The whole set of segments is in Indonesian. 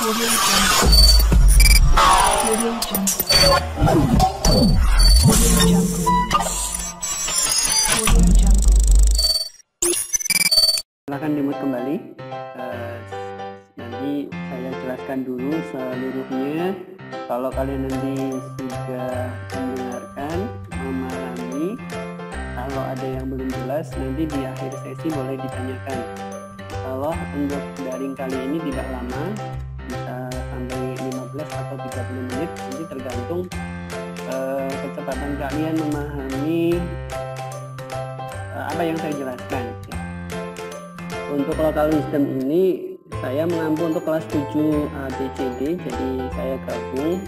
Audio Jungle. Audio Jungle. Audio Jungle. Audio Jungle. Silakan dimut kembali. Nanti saya jelaskan dulu seluruhnya. Kalau kalian nanti sudah mendengarkan, memahami, kalau ada yang belum jelas nanti di akhir sesi boleh ditanyakan. Kalau untuk daring kali ini tidak lama, bisa sampai 15 atau 30 menit, nanti tergantung kecepatan kalian memahami apa yang saya jelaskan. Untuk local wisdom ini saya mengampu untuk kelas 7 ABCD, jadi saya gabung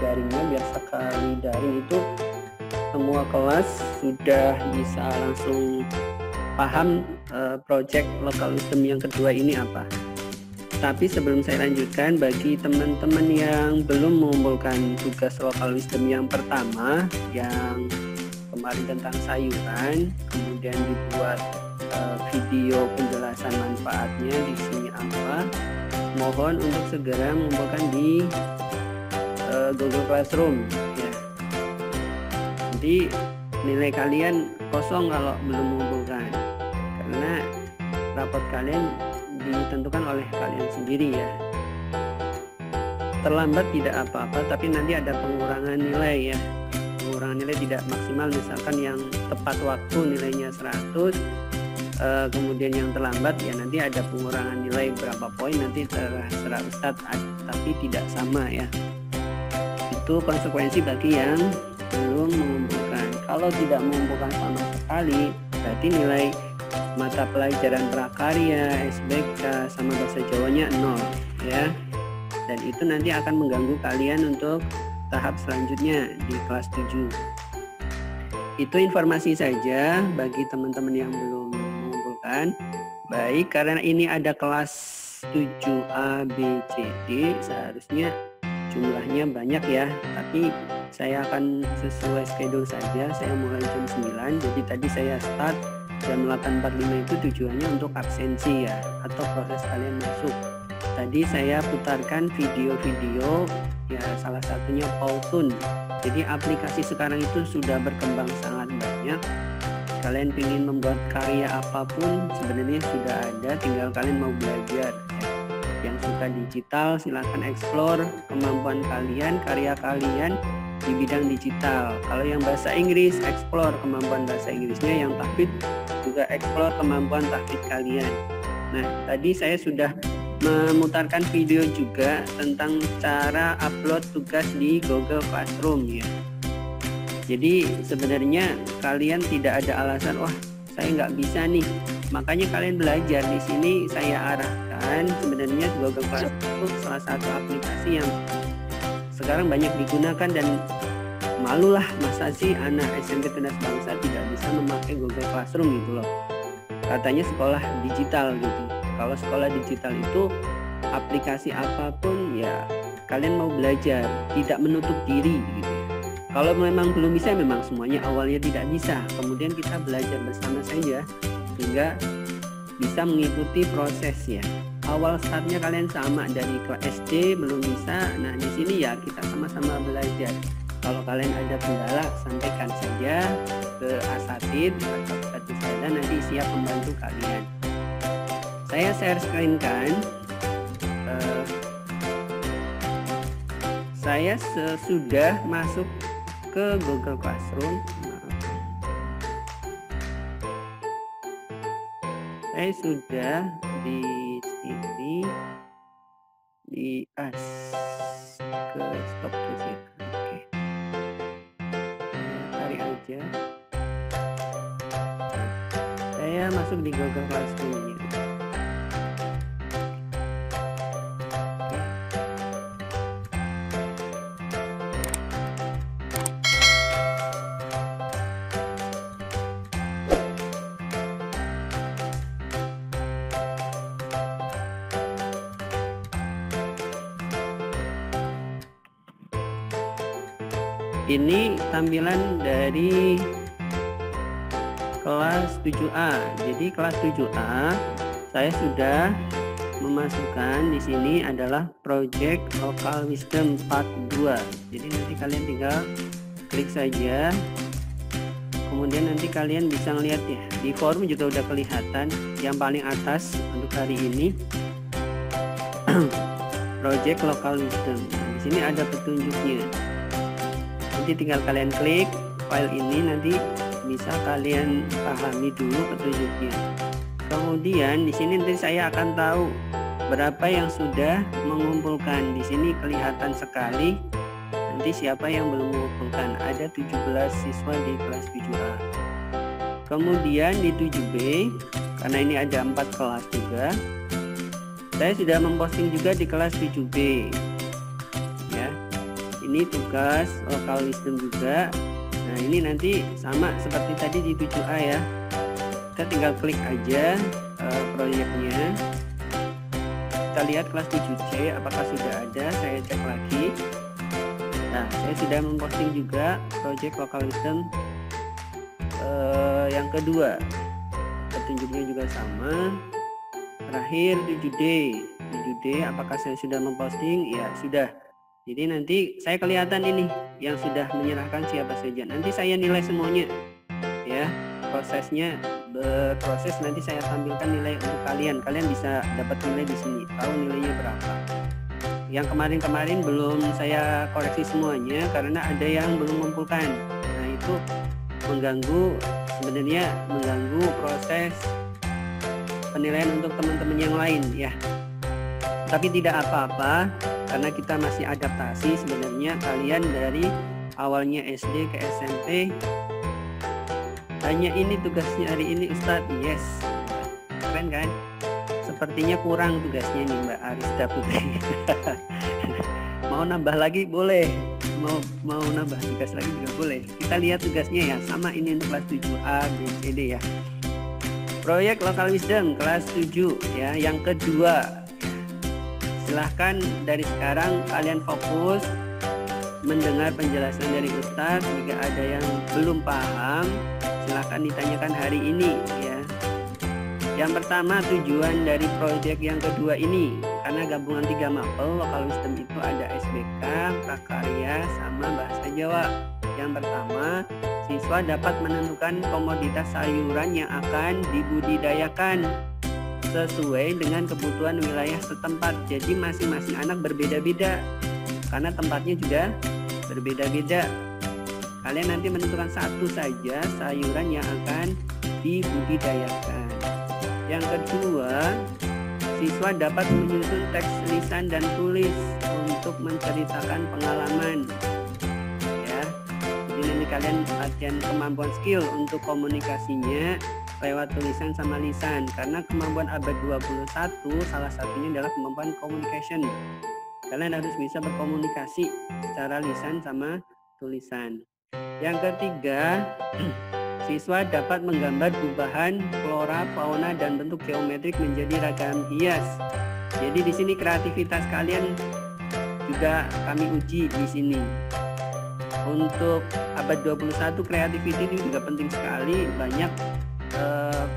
daringnya biar sekali daring itu semua kelas sudah bisa langsung paham project local wisdom yang kedua ini apa. Tapi sebelum saya lanjutkan, bagi teman-teman yang belum mengumpulkan tugas local wisdom yang pertama yang kemarin tentang sayuran, kemudian dibuat video penjelasan manfaatnya di sini apa, mohon untuk segera mengumpulkan di Google Classroom ya. Jadi nilai kalian kosong kalau belum mengumpulkan, karena rapot kalian ditentukan oleh kalian sendiri ya. Terlambat tidak apa-apa, tapi nanti ada pengurangan nilai ya. Pengurangan nilai tidak maksimal, misalkan yang tepat waktu nilainya 100, kemudian yang terlambat ya nanti ada pengurangan nilai berapa poin, nanti terserah Ustadz, tapi tidak sama ya. Itu konsekuensi bagi yang belum mengumpulkan. Kalau tidak mengumpulkan sama sekali, berarti nilai mata pelajaran prakarya, SBK sama bahasa Jawanya 0 ya. Dan itu nanti akan mengganggu kalian untuk tahap selanjutnya di kelas 7. Itu informasi saja bagi teman-teman yang belum mengumpulkan. Baik, karena ini ada kelas 7A, B, C, D, seharusnya jumlahnya banyak ya, tapi saya akan sesuai schedule saja. Saya mulai jam 9, jadi tadi saya start jam 8.45 itu tujuannya untuk absensi ya, atau proses kalian masuk. Tadi saya putarkan video-video ya, salah satunya Powtoon. Jadi aplikasi sekarang itu sudah berkembang sangat banyak. Kalian ingin membuat karya apapun sebenarnya sudah ada, tinggal kalian mau belajar ya. Yang suka digital silahkan explore kemampuan kalian, karya kalian di bidang digital. Kalau yang bahasa Inggris, explore kemampuan bahasa Inggrisnya. Yang tahfidz juga explore kemampuan tahfidz kalian. Nah, tadi saya sudah memutarkan video juga tentang cara upload tugas di Google Classroom ya. Jadi sebenarnya kalian tidak ada alasan, wah saya nggak bisa nih. Makanya kalian belajar di sini. Saya arahkan sebenarnya Google Classroom itu salah satu aplikasi yang sekarang banyak digunakan, dan malulah masa sih anak SMP Tunas Bangsa tidak bisa memakai Google Classroom gitu loh. Katanya sekolah digital gitu. Kalau sekolah digital itu aplikasi apapun ya kalian mau belajar, tidak menutup diri gitu. Kalau memang belum bisa, memang semuanya awalnya tidak bisa, kemudian kita belajar bersama saja sehingga bisa mengikuti prosesnya. Awal startnya kalian sama, dari kelas SD belum bisa. Nah di sini ya kita sama-sama belajar. Kalau kalian ada kendala, sampaikan saja ke asatidz atau ustadz saya, nanti siap membantu kalian. Saya share screen kan. Saya sudah masuk ke Google Classroom. Saya sudah di sini, di ke stop di sini. Oke. Tarik aja. Saya masuk di Google Classroom ini. Ini tampilan dari kelas 7A. Jadi kelas 7A saya sudah memasukkan di sini adalah Project Local Wisdom Part 2. Jadi nanti kalian tinggal klik saja. Kemudian nanti kalian bisa melihat ya, di forum juga udah kelihatan yang paling atas untuk hari ini Project Local Wisdom. Nah, di sini ada petunjuknya. Nanti tinggal kalian klik file ini, nanti bisa kalian pahami dulu petunjuknya. Kemudian di sini nanti saya akan tahu berapa yang sudah mengumpulkan. Di sini kelihatan sekali nanti siapa yang belum mengumpulkan. Ada 17 siswa di kelas 7A. Kemudian di 7B, karena ini ada 4 kelas juga, saya sudah memposting juga di kelas 7B ya. Ini tugas Local Wisdom juga. Nah, ini nanti sama seperti tadi di 7A ya. Kita tinggal klik aja proyeknya. Kita lihat kelas 7C apakah sudah ada. Saya cek lagi. Nah, saya sudah memposting juga Project Local Wisdom yang kedua. Petunjuknya juga sama. Terakhir 7D apakah saya sudah memposting? Ya sudah. Jadi nanti saya kelihatan ini yang sudah menyerahkan siapa saja. Nanti saya nilai semuanya ya, prosesnya berproses. Nanti saya tampilkan nilai untuk kalian. Kalian bisa dapat nilai di sini, tahu nilainya berapa. Yang kemarin belum saya koreksi semuanya karena ada yang belum mengumpulkan. Nah, itu sebenarnya mengganggu proses penilaian untuk teman-teman yang lain ya. Tapi tidak apa-apa karena kita masih adaptasi. Sebenarnya kalian dari awalnya SD ke SMP hanya ini tugasnya hari ini Ustadz. Yes, keren kan? Sepertinya kurang tugasnya nih Mbak Arista Putri. Mau nambah lagi boleh, mau nambah tugas lagi juga boleh. Kita lihat tugasnya ya, sama ini untuk kelas 7A, B, C, D ya. Proyek Local Wisdom kelas 7 ya, yang kedua. Silahkan dari sekarang kalian fokus mendengar penjelasan dari Ustadz. Jika ada yang belum paham, silahkan ditanyakan hari ini ya. Yang pertama, tujuan dari proyek yang kedua ini, karena gabungan 3 mapel Local Wisdom itu ada SBK, prakarya, sama bahasa Jawa. Yang pertama, siswa dapat menentukan komoditas sayuran yang akan dibudidayakan sesuai dengan kebutuhan wilayah setempat. Jadi masing-masing anak berbeda-beda karena tempatnya juga berbeda-beda. Kalian nanti menentukan satu saja sayuran yang akan dibudidayakan. Yang kedua, siswa dapat menyusun teks lisan dan tulis untuk menceritakan pengalaman ya. Jadi nanti kalian latihan kemampuan skill untuk komunikasinya lewat tulisan sama lisan, karena kemampuan abad 21 salah satunya adalah kemampuan communication. Kalian harus bisa berkomunikasi secara lisan sama tulisan. Yang ketiga, siswa dapat menggambar gubahan, flora, fauna, dan bentuk geometrik menjadi ragam hias. Jadi di sini kreativitas kalian juga kami uji di sini. Untuk abad 21 creativity ini juga penting sekali. Banyak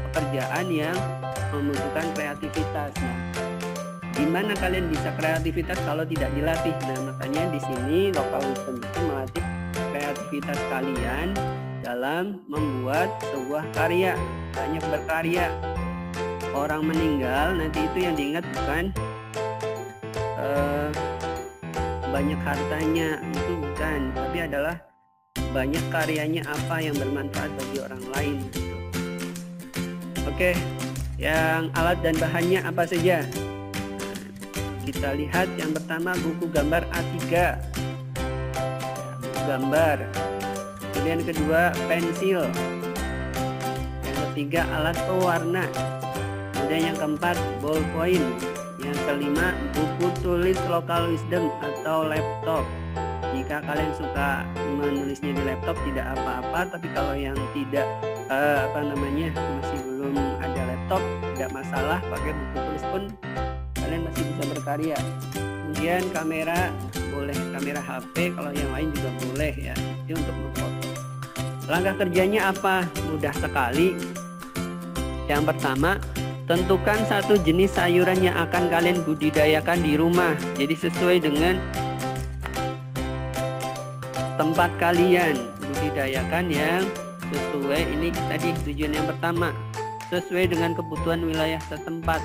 pekerjaan yang membutuhkan kreativitas. Nah, gimana kalian bisa kreativitas kalau tidak dilatih? Nah, makanya di sini Local Wisdom itu melatih kreativitas kalian dalam membuat sebuah karya. Banyak berkarya. Orang meninggal nanti itu yang diingat bukan banyak hartanya, itu bukan, tapi adalah banyak karyanya apa yang bermanfaat bagi orang lain gitu. Oke, yang alat dan bahannya apa saja? Nah, kita lihat yang pertama buku gambar A3, buku gambar. Kemudian kedua pensil. Yang ketiga alat pewarna. Kemudian yang keempat ballpoint. Yang kelima buku tulis Local Wisdom atau laptop. Jika kalian suka menulisnya di laptop tidak apa-apa, tapi kalau yang tidak masih belum ada laptop tidak masalah, pakai buku tulis pun kalian masih bisa berkarya. Kemudian kamera, boleh kamera HP, kalau yang lain juga boleh ya. Ini untuk memfoto. Langkah kerjanya apa? Mudah sekali. Yang pertama, Tentukan satu jenis sayuran yang akan kalian budidayakan di rumah. Jadi sesuai dengan tempat kalian budidayakan yang sesuai. Ini tadi tujuan yang pertama, sesuai dengan kebutuhan wilayah setempat.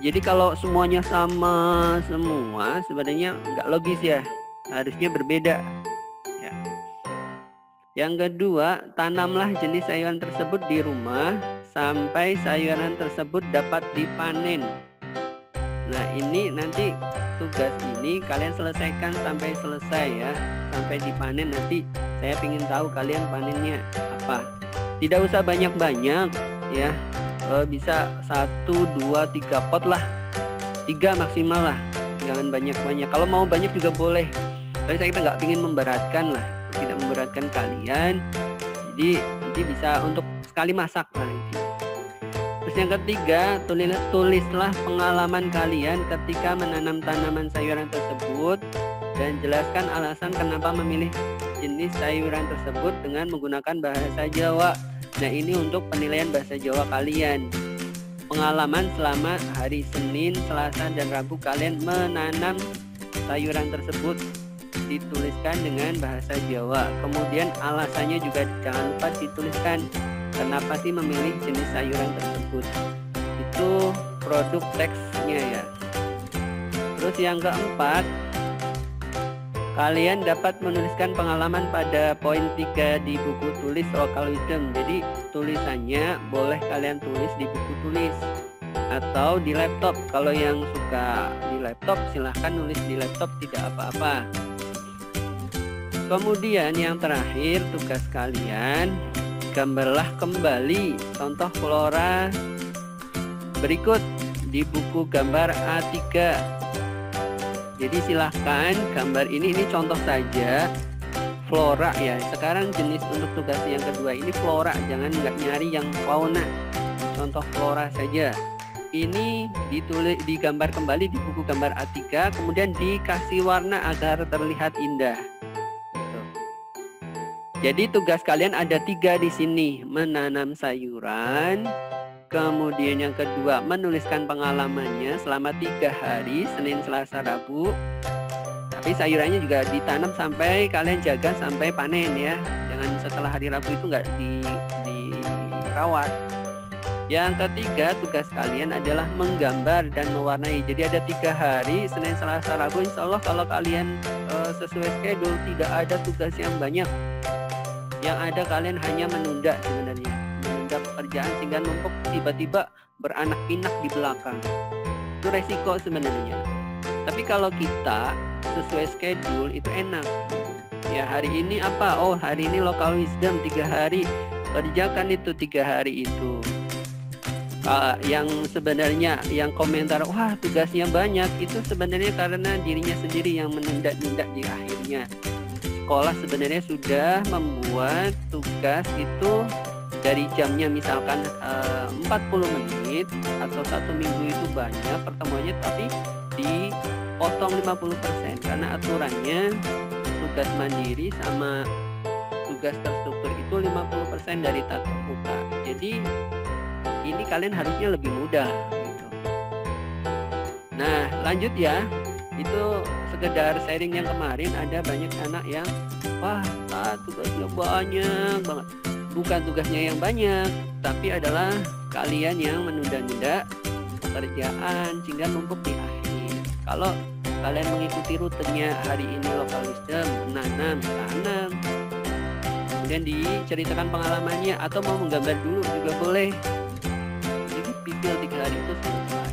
Jadi kalau semuanya sama semua sebenarnya nggak logis ya, harusnya berbeda ya. Yang kedua, tanamlah jenis sayuran tersebut di rumah sampai sayuran tersebut dapat dipanen. Nah ini nanti tugas ini kalian selesaikan sampai selesai ya, sampai dipanen. Nanti saya ingin tahu kalian panennya apa. Tidak usah banyak-banyak ya, bisa 1, 2, 3 pot lah, 3 maksimal lah, jangan banyak-banyak. Kalau mau banyak juga boleh, tapi saya nggak ingin memberatkan lah, tidak memberatkan kalian. Jadi nanti bisa untuk sekali masak lah. Terus yang ketiga, tulislah pengalaman kalian ketika menanam tanaman sayuran tersebut dan jelaskan alasan kenapa memilih jenis sayuran tersebut dengan menggunakan bahasa Jawa. Nah ini untuk penilaian bahasa Jawa kalian. Pengalaman selama hari Senin, Selasa, dan Rabu kalian menanam sayuran tersebut dituliskan dengan bahasa Jawa. Kemudian alasannya juga jangan lupa dituliskan. Kenapa sih memilih jenis sayuran tersebut? Itu produk teksnya ya. Terus yang keempat, kalian dapat menuliskan pengalaman pada poin 3 di buku tulis Local Wisdom. Jadi tulisannya boleh kalian tulis di buku tulis atau di laptop. Kalau yang suka di laptop silahkan nulis di laptop, tidak apa-apa. Kemudian yang terakhir, tugas kalian gambarlah kembali contoh flora berikut di buku gambar A3. Jadi silahkan gambar ini contoh saja flora ya. Sekarang jenis untuk tugas yang kedua ini flora, jangan nggak nyari yang fauna, contoh flora saja. Ini digambar kembali di buku gambar A3, kemudian dikasih warna agar terlihat indah. Jadi tugas kalian ada 3 di sini, menanam sayuran, kemudian yang kedua menuliskan pengalamannya selama 3 hari, Senin, Selasa, Rabu. Tapi sayurannya juga ditanam sampai kalian jaga sampai panen ya. Jangan setelah hari Rabu itu nggak dirawat. Yang ketiga, tugas kalian adalah menggambar dan mewarnai. Jadi ada 3 hari, Senin, Selasa, Rabu. Insya Allah kalau kalian sesuai schedule, tidak ada tugas yang banyak. Yang ada kalian hanya menunda sebenarnya, menunda pekerjaan sehingga numpuk tiba-tiba beranak pinak di belakang. Itu resiko sebenarnya. Tapi kalau kita sesuai schedule itu enak. Ya hari ini apa? Oh hari ini Local Wisdom 3 hari, kerjakan itu 3 hari itu. Yang sebenarnya yang komentar wah tugasnya banyak, itu sebenarnya karena dirinya sendiri yang menunda-nunda di akhirnya. Sekolah sebenarnya sudah membuat tugas itu dari jamnya misalkan 40 menit atau 1 minggu itu banyak pertemuannya, tapi dipotong 50% karena aturannya tugas mandiri sama tugas terstruktur itu 50% dari tatap muka. Jadi ini kalian harusnya lebih mudah gitu. Nah lanjut ya, itu sekedar sharing yang kemarin. Ada banyak anak yang wah tugasnya banyak banget. Bukan tugasnya yang banyak, tapi adalah kalian yang menunda-nunda pekerjaan sehingga numpuk di akhir. Kalau kalian mengikuti rutenya hari ini Local Wisdom, tanam, kemudian diceritakan pengalamannya atau mau menggambar dulu juga boleh. Jadi pikir 3 hari itu selesai.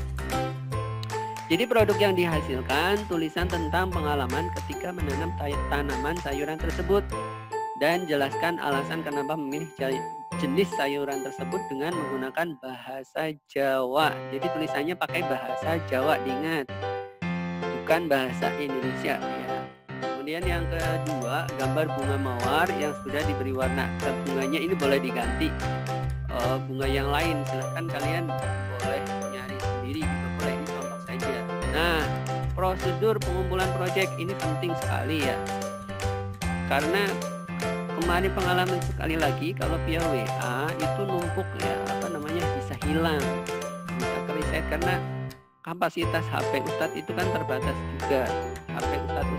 Jadi produk yang dihasilkan tulisan tentang pengalaman ketika menanam tanaman sayuran tersebut dan jelaskan alasan kenapa memilih jenis sayuran tersebut dengan menggunakan bahasa Jawa. Jadi tulisannya pakai bahasa Jawa, diingat, bukan bahasa Indonesia ya. Kemudian yang kedua, gambar bunga mawar yang sudah diberi warna. Bunganya ini boleh diganti bunga yang lain, silahkan kalian boleh nyari sendiri juga boleh, ini contoh saja. Nah prosedur pengumpulan proyek ini penting sekali ya, karena kemarin pengalaman sekali lagi kalau via WA itu numpuk ya, bisa hilang. headset karena kapasitas HP Ustadz itu kan terbatas juga. HP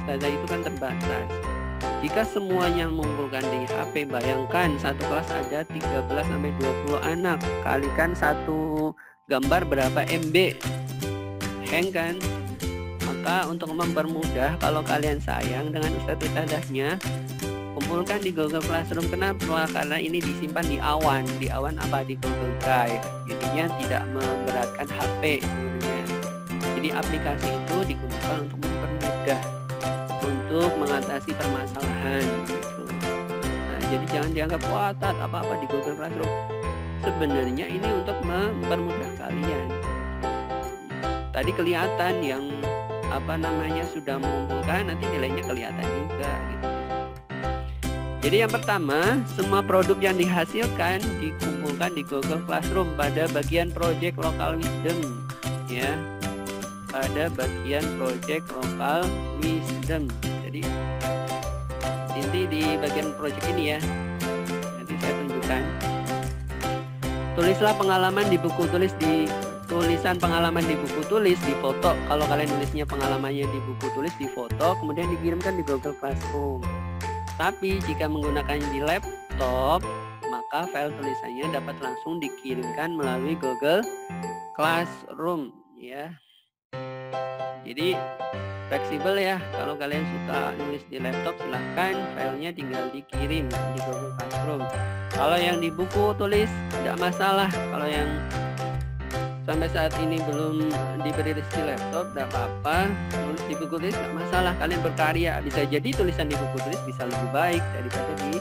Ustadzah itu kan terbatas. Jika semuanya mengumpulkan di HP, bayangkan satu kelas ada 13-20 anak, kalikan satu gambar berapa MB, hang kan? Maka untuk mempermudah, kalau kalian sayang dengan Ustadzahnya, kumpulkan di Google Classroom. Kenapa? Karena ini disimpan di awan. Di awan apa? Di Google Drive. Jadinya tidak memberatkan HP sebenarnya. Jadi aplikasi itu digunakan untuk mempermudah, untuk mengatasi permasalahan gitu. Nah, jadi jangan dianggap wah apa-apa di Google Classroom. Sebenarnya ini untuk mempermudah kalian. Tadi kelihatan yang sudah mengumpulkan, nanti nilainya kelihatan juga gitu. Jadi yang pertama, semua produk yang dihasilkan dikumpulkan di Google Classroom pada bagian project local wisdom ya. Pada bagian project local wisdom. Jadi inti di bagian project ini ya. Nanti saya tunjukkan. Tulislah pengalaman di buku tulis di tulisan pengalaman di buku tulis di foto. Kalau kalian nulisnya pengalamannya di buku tulis di foto, kemudian dikirimkan di Google Classroom. Tapi jika menggunakannya di laptop, maka file tulisannya dapat langsung dikirimkan melalui Google Classroom ya. Jadi fleksibel ya. Kalau kalian suka nulis di laptop, silahkan filenya tinggal dikirim di Google Classroom. Kalau yang di buku tulis tidak masalah. Kalau yang sampai saat ini belum diberi rezeki laptop, tidak apa-apa. Tulis di buku tulis tidak masalah. Kalian berkarya, bisa jadi tulisan di buku tulis bisa lebih baik daripada di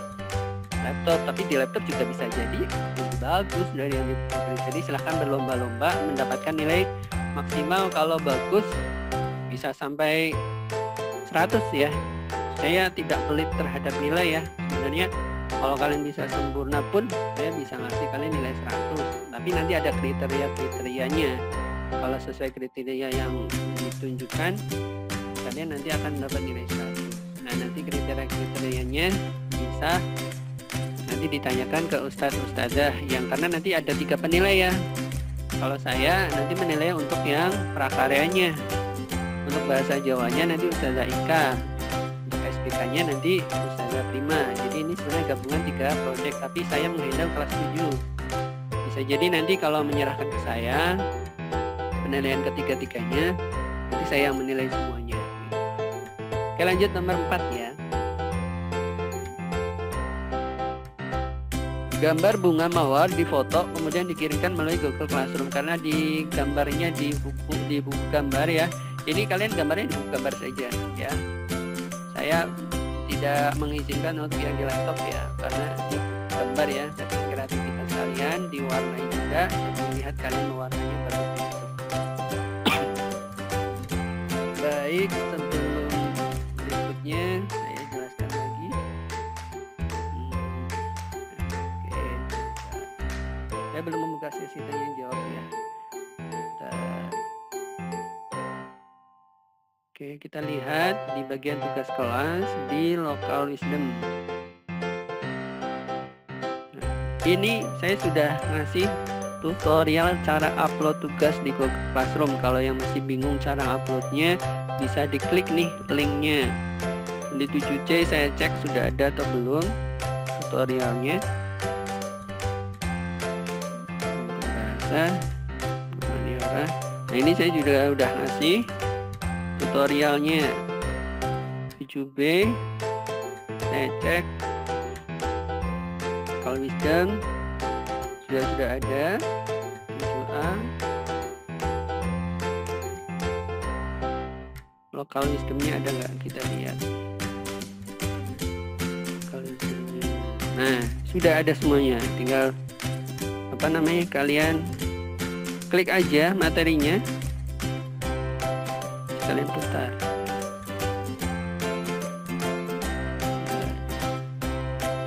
laptop. Tapi di laptop juga bisa jadi lebih bagus dari yang di buku tulis. Jadi silahkan berlomba-lomba mendapatkan nilai maksimal. Kalau bagus bisa sampai 100 ya. Saya tidak pelit terhadap nilai ya. Sebenarnya kalau kalian bisa sempurna pun saya bisa ngasih kalian nilai 100. Tapi nanti ada kriteria-kriterianya. Kalau sesuai kriteria yang ditunjukkan, kalian nanti akan dapat nilai 100. Nah, nanti kriteria-kriterianya bisa nanti ditanyakan ke ustadz-ustadzah yang, karena nanti ada 3 penilai ya. Kalau saya nanti menilai untuk yang prakaryanya. Untuk bahasa Jawanya nanti Ustazah Ika, untuk SPK-nya nanti Ustazah Prima. Jadi ini sebenarnya gabungan 3 proyek, tapi saya menghandle kelas 7. Bisa jadi nanti kalau menyerahkan ke saya penilaian ketiga-tiganya, nanti saya yang menilai semuanya. Oke, lanjut nomor 4 ya. Gambar bunga mawar difoto kemudian dikirimkan melalui Google Classroom. Karena di gambarnya di buku gambar ya. Ini kalian gambarnya di buku gambar saja ya. Saya tidak mengizinkan untuk yang di laptop ya, karena di gambar ya. Tapi kreativitas kalian diwarnai juga, melihat kalian mewarnainya bagus. Baik, sebelum berikutnya saya jelaskan lagi. Oke, saya belum membuka sesi tanya jawab ya. Oke, kita lihat di bagian tugas kelas di local wisdom. Nah, ini saya sudah ngasih tutorial cara upload tugas di Google Classroom. Kalau yang masih bingung cara uploadnya, bisa diklik nih linknya. Di 7C saya cek sudah ada atau belum tutorialnya. Bahasa maniora. Nah, ini saya juga udah ngasih tutorialnya 7B. Saya cek kalau wisdom sudah ada. 7A lokal wisdomnya ada nggak, kita lihat. Nah, sudah ada semuanya, tinggal kalian klik aja materinya, kalian putar.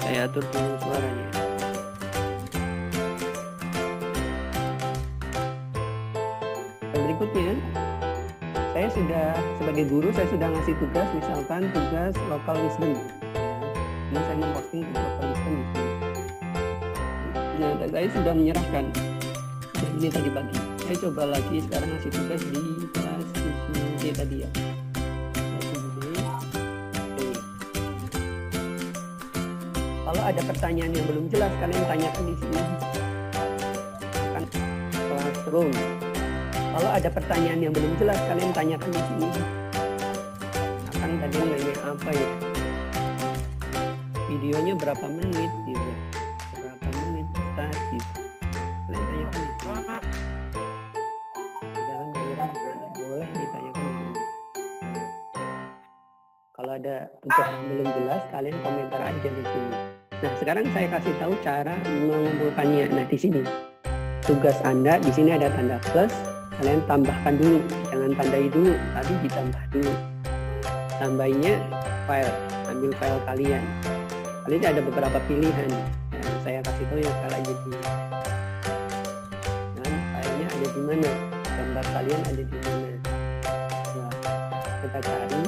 Saya atur dulu suaranya. Berikutnya, saya sudah sebagai guru, saya sudah ngasih tugas, misalkan tugas local wisdom. Ini saya memposting local wisdom. Nah, saya sudah menyerahkan. Ini tadi pagi. Saya coba lagi sekarang ngasih tugas di kelas 7D tadi ya. Kelas 7D. Oke. Kalau ada pertanyaan yang belum jelas, kalian tanyakan di sini. Kan classroom. Kalau ada pertanyaan yang belum jelas, kalian tanyakan di sini. Akan tadi nanya apa ya? Videonya berapa menit gitu? Berapa menit statis? Kalian tanyakan di sini. Dalam daerah boleh ditanyakan. Kalau ada tugas yang belum jelas, kalian komentar aja di sini. Nah, sekarang saya kasih tahu cara mengumpulkannya. Nah, di sini tugas Anda di sini ada tanda plus. Kalian tambahkan dulu, jangan tandai dulu, tapi ditambah dulu. Tambahnya file, ambil file kalian. Kalian ada beberapa pilihan. Nah, saya kasih tahu yang sekali aja dulu. Dan filenya ada di mana? Gambar kalian ada di mana? Nah, kita cari.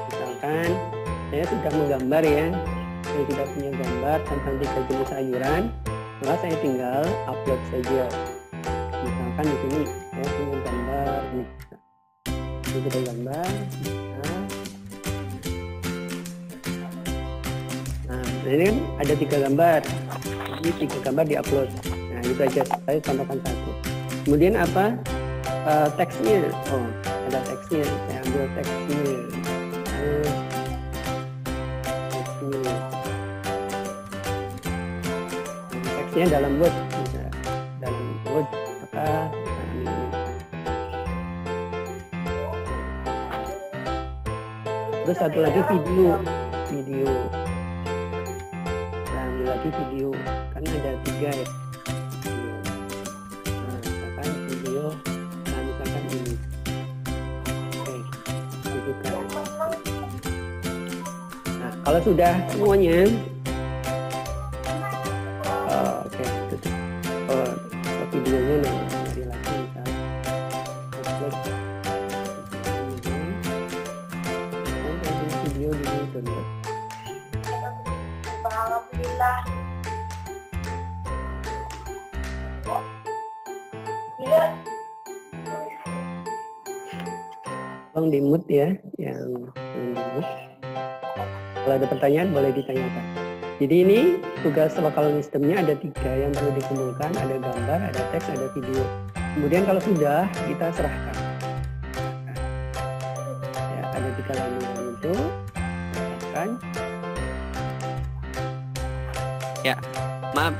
Misalkan saya sudah menggambar ya. Saya sudah punya gambar tentang 3 jenis sayuran. Maka saya tinggal upload saja. Misalkan di sini saya punya gambar nih. Ini kita gambar. Nah, ini kan ada 3 gambar. Ini 3 gambar diupload. Nah, itu aja. Saya tambahkan 1. Kemudian apa? Teksnya. Oh, ada teksnya. Saya ambil teksnya. Teksnya dalam Word, dalam Word apa? Terus satu lagi video. Nah, ambil lagi video, karena ada 3 ya. Nah, misalkan video, nah misalkan ini. Oke, buka. Nah, kalau sudah semuanya. Videonya dari lagi video dulu download. Alhamdulillah. Tolong di mute ya, yang di mute. Kalau ada pertanyaan boleh ditanyakan. Jadi ini tugas lokal sistemnya ada 3 yang perlu dikumpulkan, ada gambar, ada teks, ada video. Kemudian kalau sudah kita serahkan. Ya, ada 3 lampiran itu, serahkan. Ya, maaf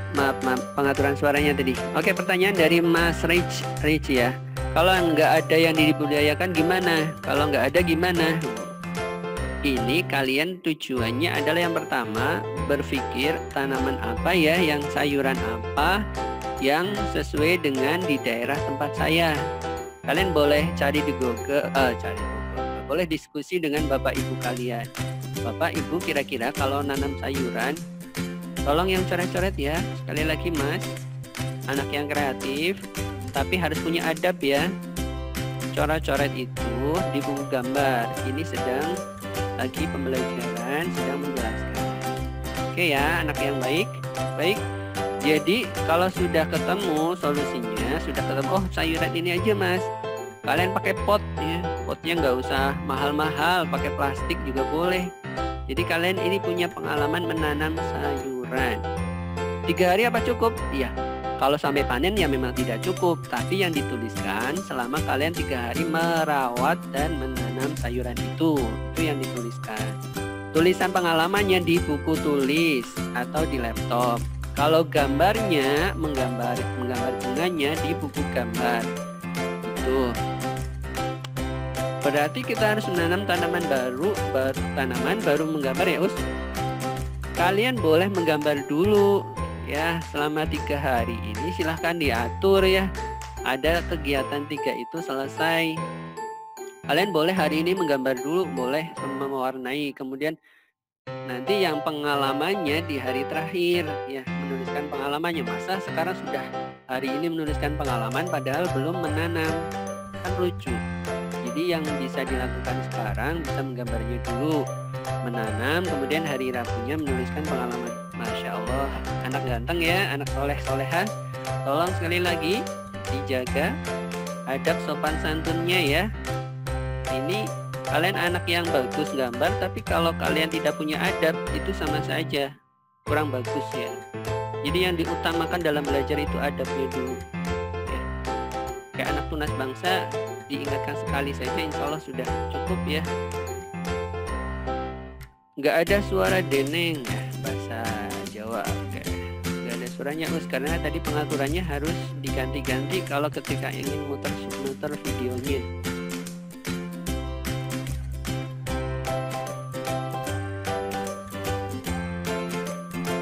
pengaturan suaranya tadi. Oke, pertanyaan dari Mas Rich ya. Kalau nggak ada yang dibudidayakan gimana? Kalau nggak ada gimana? Ini kalian tujuannya adalah yang pertama berpikir tanaman apa ya, yang sayuran apa yang sesuai dengan di daerah tempat saya. Kalian boleh cari di Google, boleh diskusi dengan bapak ibu kalian. Bapak ibu kira-kira kalau nanam sayuran, tolong yang coret-coret ya. Sekali lagi mas, anak yang kreatif tapi harus punya adab ya. Coret-coret itu di buku gambar. Ini sedang lagi pembelajaran, sedang menjelaskan. Oke ya, anak yang baik. Baik. Jadi kalau sudah ketemu solusinya, sudah ketemu, oh sayuran ini aja mas, kalian pakai pot ya. Potnya nggak usah mahal-mahal, pakai plastik juga boleh. Jadi kalian ini punya pengalaman menanam sayuran. 3 hari apa cukup? Iya. Kalau sampai panen ya memang tidak cukup, tapi yang dituliskan selama kalian 3 hari merawat dan menanam sayuran itu yang dituliskan. Tulisan pengalamannya di buku tulis atau di laptop. Kalau gambarnya menggambar bunganya di buku gambar. Itu. Berarti kita harus menanam tanaman baru menggambar ya, Us. Kalian boleh menggambar dulu. Ya, selama 3 hari ini silahkan diatur ya. Ada kegiatan 3 itu selesai. Kalian boleh hari ini menggambar dulu, boleh mewarnai. Kemudian nanti yang pengalamannya di hari terakhir ya, menuliskan pengalamannya. Masa sekarang sudah hari ini menuliskan pengalaman padahal belum menanam? Kan lucu. Jadi yang bisa dilakukan sekarang bisa menggambarnya dulu, menanam, kemudian hari Rabunya menuliskan pengalaman. Masya Allah, anak ganteng ya, anak soleh-soleha. Tolong sekali lagi dijaga adab sopan santunnya ya. Ini kalian anak yang bagus gambar, tapi kalau kalian tidak punya adab itu sama saja kurang bagus ya. Jadi yang diutamakan dalam belajar itu adabnya dulu ya. Kayak anak tunas bangsa diingatkan sekali saja insya Allah sudah cukup ya. Nggak ada suara deneng ya, bahasa Jawa. Oke. Nggak ada suaranya Us, karena tadi pengaturannya harus diganti-ganti kalau ketika ingin muter videonya.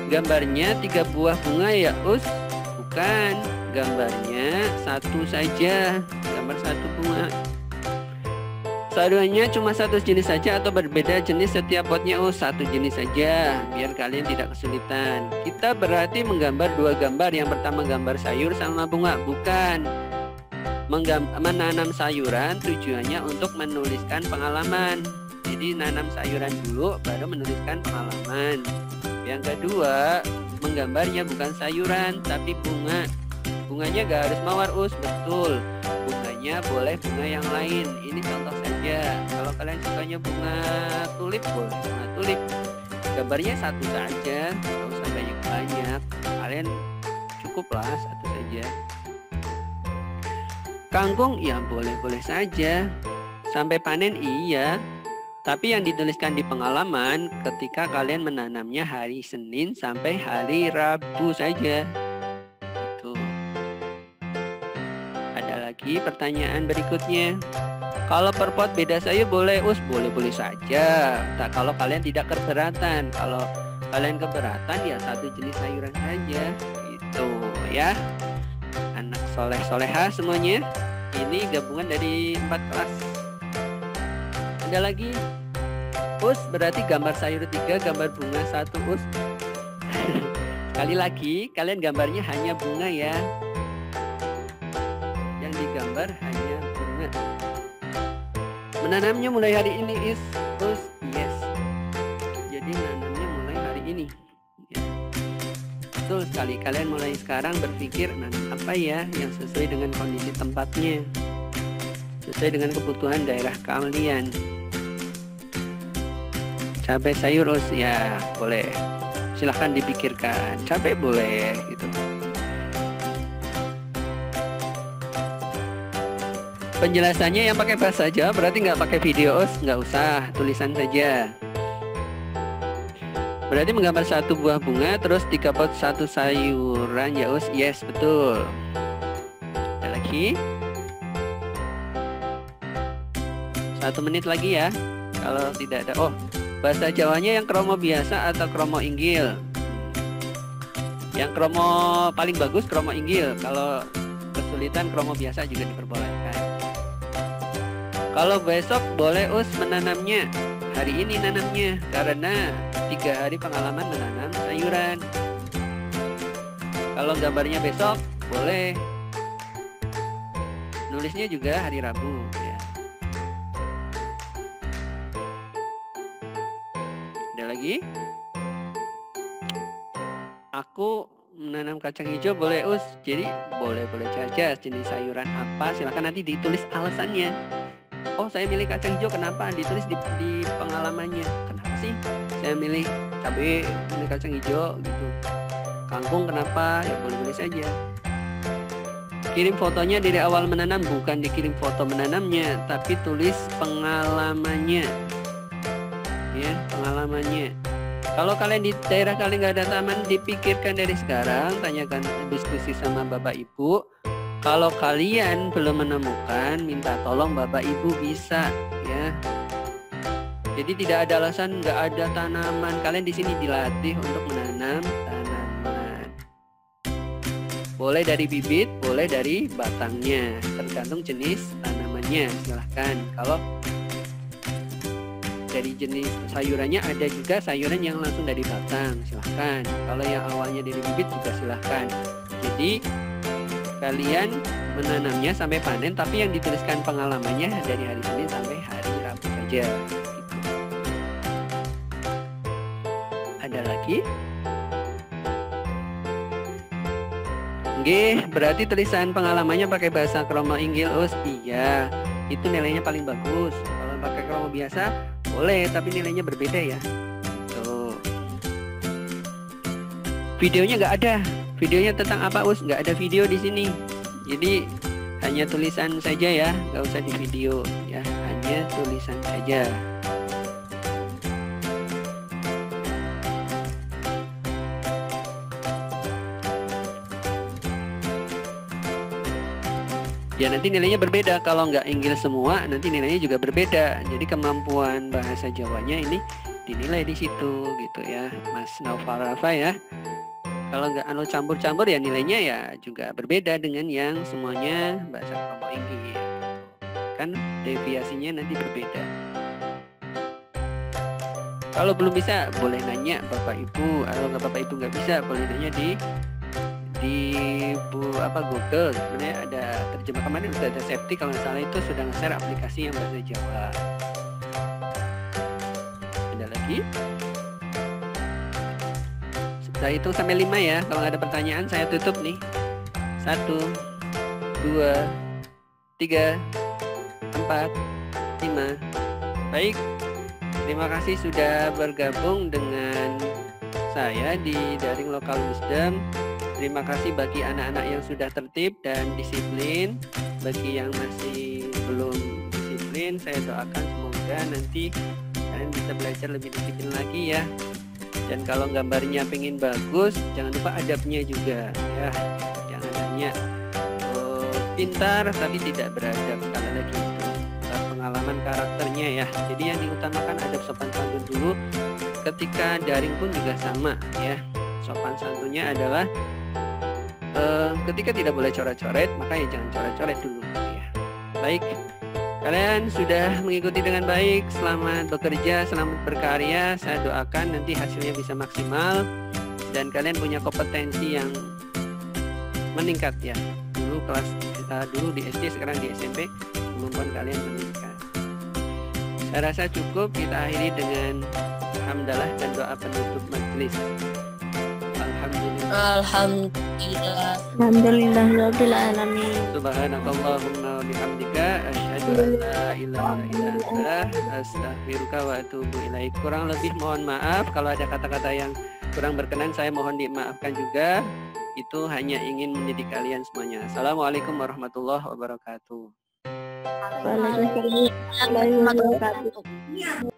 Gambarnya 3 buah bunga ya Us? Bukan, gambarnya satu saja, gambar satu bunga. Saduannya cuma satu jenis saja atau berbeda jenis setiap potnya Us? Satu jenis saja, biar kalian tidak kesulitan. Kita berarti menggambar 2 gambar. Yang pertama gambar sayur sama bunga. Bukan, menanam sayuran tujuannya untuk menuliskan pengalaman. Jadi nanam sayuran dulu baru menuliskan pengalaman. Yang kedua, menggambarnya bukan sayuran tapi bunga. Bunganya gak harus mawar Us, betul. Bunganya boleh bunga yang lain. Ini contoh saja. Kalau kalian sukanya bunga tulip, boleh bunga tulip. Gambarnya satu saja, gak usah banyak-banyak. Kalian cukuplah satu saja. Kangkung ya boleh-boleh saja. Sampai panen iya. Tapi yang dituliskan di pengalaman ketika kalian menanamnya hari Senin sampai hari Rabu saja. Itu. Ada lagi pertanyaan berikutnya. Kalau per pot beda sayur boleh Us? Boleh-boleh saja. Tak, kalau kalian tidak keberatan. Kalau kalian keberatan ya satu jenis sayuran saja. Itu ya. Anak soleh-soleha semuanya. Ini gabungan dari 4 kelas. Ada lagi Us, berarti gambar sayur 3, gambar bunga 1 Us. Sekali lagi, kalian gambarnya hanya bunga ya. Yang digambar hanya bunga. Menanamnya mulai hari ini Us. Yes. Jadi menanamnya mulai hari ini ya. Betul sekali, kalian mulai sekarang berpikir nanam apa ya yang sesuai dengan kondisi tempatnya, sesuai dengan kebutuhan daerah kalian. Cabai sayur Us ya boleh, silahkan dipikirkan. Cabai boleh gitu. Penjelasannya yang pakai bahasa Jawa berarti nggak pakai video Us, nggak usah, tulisan saja. Berarti menggambar 1 buah bunga terus 3 pot 1 sayuran ya Us. Yes, betul. Ada lagi 1 menit lagi ya. Kalau tidak ada, oh bahasa Jawanya yang kromo biasa atau kromo inggil? Yang kromo paling bagus kromo inggil. Kalau kesulitan kromo biasa juga diperbolehkan. Kalau besok boleh Us menanamnya. Hari ini nanamnya karena 3 hari pengalaman menanam sayuran. Kalau gambarnya besok boleh. Nulisnya juga hari Rabu ya. Ada lagi? Aku menanam kacang hijau boleh Us. Jadi boleh-boleh saja jenis sayuran apa, silakan nanti ditulis alasannya. Oh saya milih kacang hijau kenapa? Ditulis di pengalamannya. Kenapa sih saya milih cabai, milih kacang hijau gitu. Kangkung kenapa? Ya boleh-boleh saja. Kirim fotonya dari awal menanam, bukan dikirim foto menanamnya, tapi tulis pengalamannya. Ya, pengalamannya. Kalau kalian di daerah kalian nggak ada taman, dipikirkan dari sekarang, tanyakan, diskusi sama Bapak Ibu. Kalau kalian belum menemukan, minta tolong Bapak Ibu bisa, ya. Jadi tidak ada alasan nggak ada tanaman. Kalian di sini dilatih untuk menanam tanaman. Boleh dari bibit, boleh dari batangnya, tergantung jenis tanamannya. Silahkan. Kalau dari jenis sayurannya ada juga sayuran yang langsung dari batang, silahkan. Kalau yang awalnya dari bibit juga silahkan. Jadi kalian menanamnya sampai panen, tapi yang dituliskan pengalamannya dari hari Senin sampai hari Rabu saja. Gitu. Ada lagi? Nggih, berarti tulisan pengalamannya pakai bahasa kromo inggil Us. Iya, itu nilainya paling bagus. Kalau pakai kromo biasa boleh, tapi nilainya berbeda ya. Tuh. Videonya nggak ada. Videonya tentang apa Us? Nggak ada video di sini. Jadi hanya tulisan saja ya, nggak usah di video ya, hanya tulisan saja. Ya nanti nilainya berbeda, kalau nggak inggil semua nanti nilainya juga berbeda. Jadi kemampuan bahasa Jawanya ini dinilai di situ gitu ya, Mas Naufal Rafa ya. Kalau nggak campur-campur ya nilainya ya juga berbeda dengan yang semuanya bahasa kromo inggil. Kan deviasinya nanti berbeda. Kalau belum bisa boleh nanya Bapak Ibu, kalau nggak Bapak Ibu nggak bisa boleh nanya di Google. Sebenarnya ada terjemah, kemarin sudah ada Septi kalau nggak salah itu sudah nge-share aplikasi yang bahasa Jawa. Ada lagi? Saya hitung sampai 5 ya. Kalau nggak ada pertanyaan saya tutup nih. 1, 2, 3, 4, 5. Baik. Terima kasih sudah bergabung dengan saya di Daring Lokal Wisdom. Terima kasih bagi anak-anak yang sudah tertib dan disiplin. Bagi yang masih belum disiplin, saya doakan semoga nanti kalian bisa belajar lebih disiplin lagi ya. Dan kalau gambarnya pengen bagus, jangan lupa adabnya juga ya. Jangan hanya pintar tapi tidak beradab. Sekali lagi itu pengalaman karakternya ya. Jadi yang diutamakan adab sopan santun dulu. Ketika daring pun juga sama ya. Sopan santunnya adalah ketika tidak boleh coret-coret, maka ya jangan coret-coret dulu ya. Baik, kalian sudah mengikuti dengan baik. Selamat bekerja, selamat berkarya. Saya doakan nanti hasilnya bisa maksimal dan kalian punya kompetensi yang meningkat ya. Dulu kelas kita dulu di SD, sekarang di SMP, kemampuan kalian meningkat. Saya rasa cukup, kita akhiri dengan hamdalah dan doa penutup majelis. Alhamdulillah. Alhamdulillahirabbil alamin. Subhanakallahumma wa bihamdika asyhadu an la ilaha illa anta astaghfiruka wa atubu ilaik. Kurang lebih mohon maaf kalau ada kata-kata yang kurang berkenan, saya mohon dimaafkan juga. Itu hanya ingin mendidik kalian semuanya. Assalamualaikum warahmatullahi wabarakatuh. Waalaikumsalam warahmatullahi wabarakatuh.